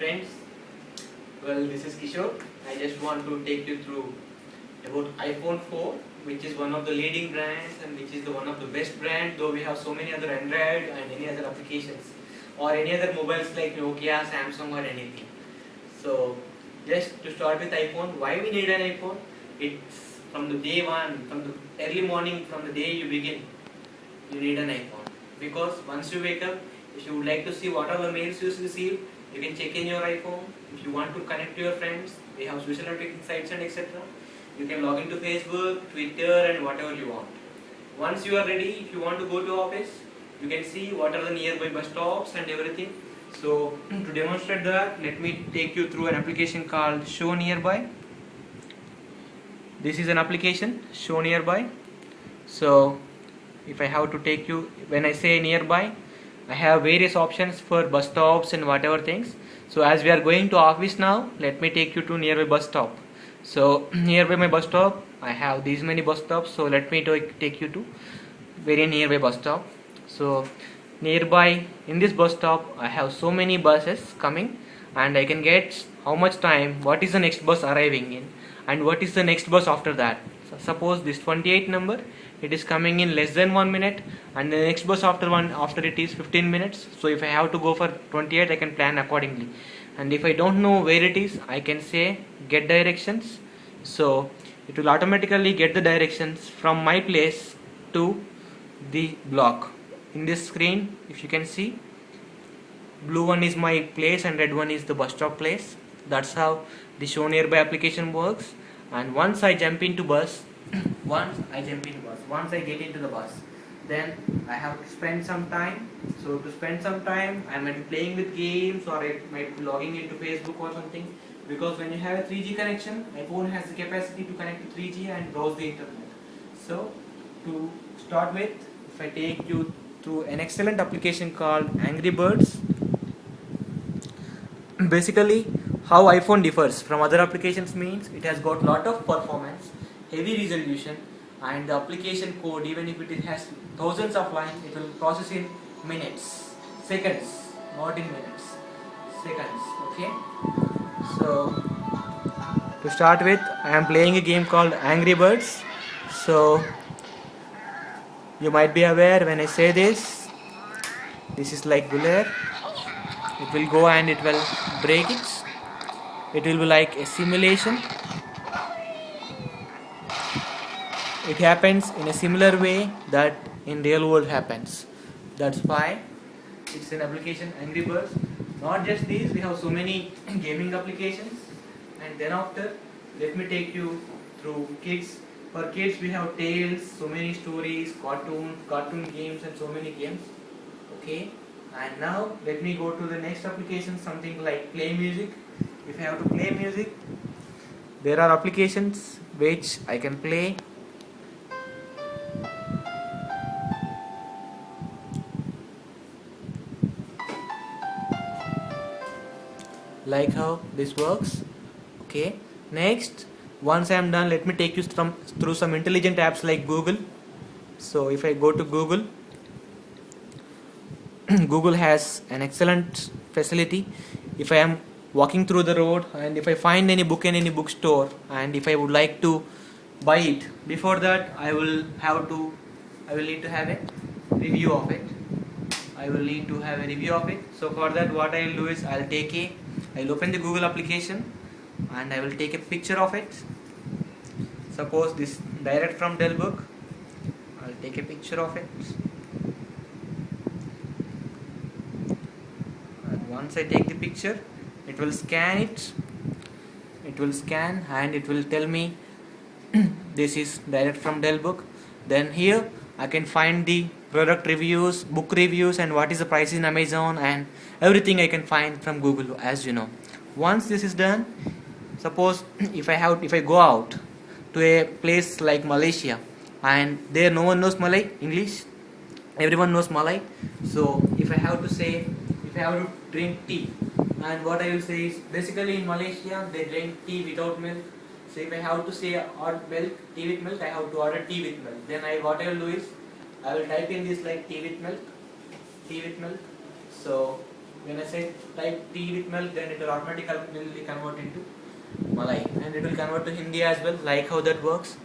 friends. Well, this is Kishore. I just want to take you through about iPhone 4, which is one of the leading brands and which is the one of the best brand, though we have so many other Android and any other applications or any other mobiles like Nokia, Samsung or anything. So just to start with iPhone, why we need an iPhone? It's from the day one, from the early morning, from the day you begin, you need an iPhone. Because once you wake up, if you would like to see what are the mails you receive, you can check in your iPhone. If you want to connect to your friends, we have social networking sites and etc. You can log into Facebook, Twitter and whatever you want. Once you are ready, if you want to go to office, you can see what are the nearby bus stops and everything. So to demonstrate that, let me take you through an application called Show Nearby. This is an application, Show Nearby. So if I have to take you, when I say nearby, I have various options for bus stops and whatever things. So as we are going to office now, let me take you to nearby bus stop. So nearby my bus stop, I have these many bus stops. So let me take you to very nearby bus stop. So nearby in this bus stop, I have so many buses coming, and I can get how much time, what is the next bus arriving in, and what is the next bus after that. So suppose this 28 number, it is coming in less than 1 minute, and the next bus after it is 15 minutes. So if I have to go for 28, I can plan accordingly. And if I don't know where it is, I can say get directions. So it will automatically get the directions from my place to the block. In this screen, if you can see, blue one is my place and red one is the bus stop place. That's how the Show Nearby application works. And once I jump into bus, once I get into the bus, then I have to spend some time. So to spend some time, I might be playing with games or I might be logging into Facebook or something. Because when you have a 3G connection, my phone has the capacity to connect to 3G and browse the internet. So to start with, if I take you through an excellent application called Angry Birds. Basically, how iPhone differs from other applications means it has got lot of performance, heavy resolution, and the application code, even if it has thousands of lines, it will process in minutes, seconds, not in minutes, seconds. Okay. So to start with, I am playing a game called Angry Birds. So you might be aware when I say this is like bullet. It will go and it will break it. It will be like a simulation. It happens in a similar way that in real world happens. That's why it's an application Angry Birds. Not just these, we have so many gaming applications. And then after, let me take you through kids. For kids, we have Tales, so many stories, cartoon games, and so many games. Okay. And now let me go to the next application, something like play music. If I have to play music, there are applications which I can play. Like how this works. Okay. Next, once I am done, let me take you through some intelligent apps like Google. So if I go to Google, Google has an excellent facility. If I am walking through the road and if I find any book in any bookstore and if I would like to buy it, before that I will need to have a review of it. So for that, what I will do is I'll open the Google application and I will take a picture of it. Suppose this direct from Dell book. I'll take a picture of it. Once I take the picture, it will scan it. It will scan and it will tell me this is direct from Dell book. Then here I can find the product reviews, book reviews, and what is the price in Amazon, and everything I can find from Google, as you know. Once this is done, suppose if I go out to a place like Malaysia and there no one knows Malay, English, everyone knows Malay. So if I have to drink tea, and what I will say is basically in Malaysia they drink tea without milk. So if I have to say order milk, tea with milk, I have to order tea with milk. Then what I will do is I will type in this like tea with milk. So when I say type tea with milk, then it will automatically convert into Malai, and it will convert to Hindi as well, like how that works.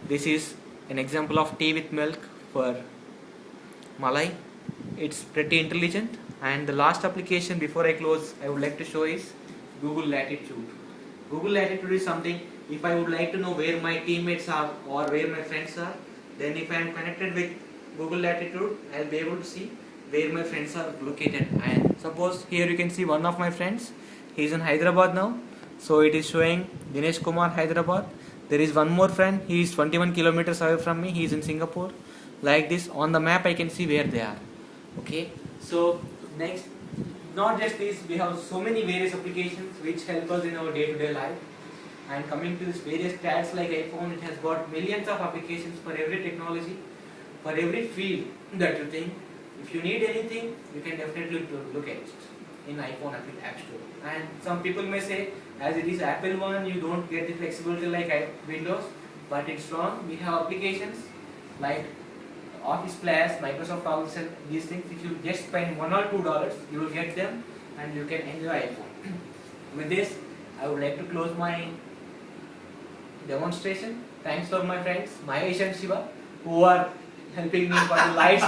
This is an example of tea with milk for Malai. It's pretty intelligent. And the last application before I close I would like to show is Google Latitude. Google Latitude is something, if I would like to know where my teammates are or where my friends are, then if I am connected with Google Latitude, I'll be able to see where my friends are located. And suppose here you can see one of my friends, he is in Hyderabad now, so it is showing Dinesh Kumar, Hyderabad. There is one more friend, he is 21 kilometers away from me, he is in Singapore. Like this, on the map I can see where they are. Okay, so next, not just this, we have so many various applications which help us in our day-to-day life. And coming to this various stats like iPhone, it has got millions of applications for every technology, for every field that you think. If you need anything, you can definitely look at it in iPhone App Store. And some people may say, as it is Apple one, you don't get the flexibility like Windows, but it's wrong. We have applications like Office Plus, Microsoft Office, and these things. If you just spend $1 or $2, you will get them and you can enjoy iPhone. With this, I would like to close my demonstration. Thanks for my friends Mahesh and Shiva, who are helping me for the lights.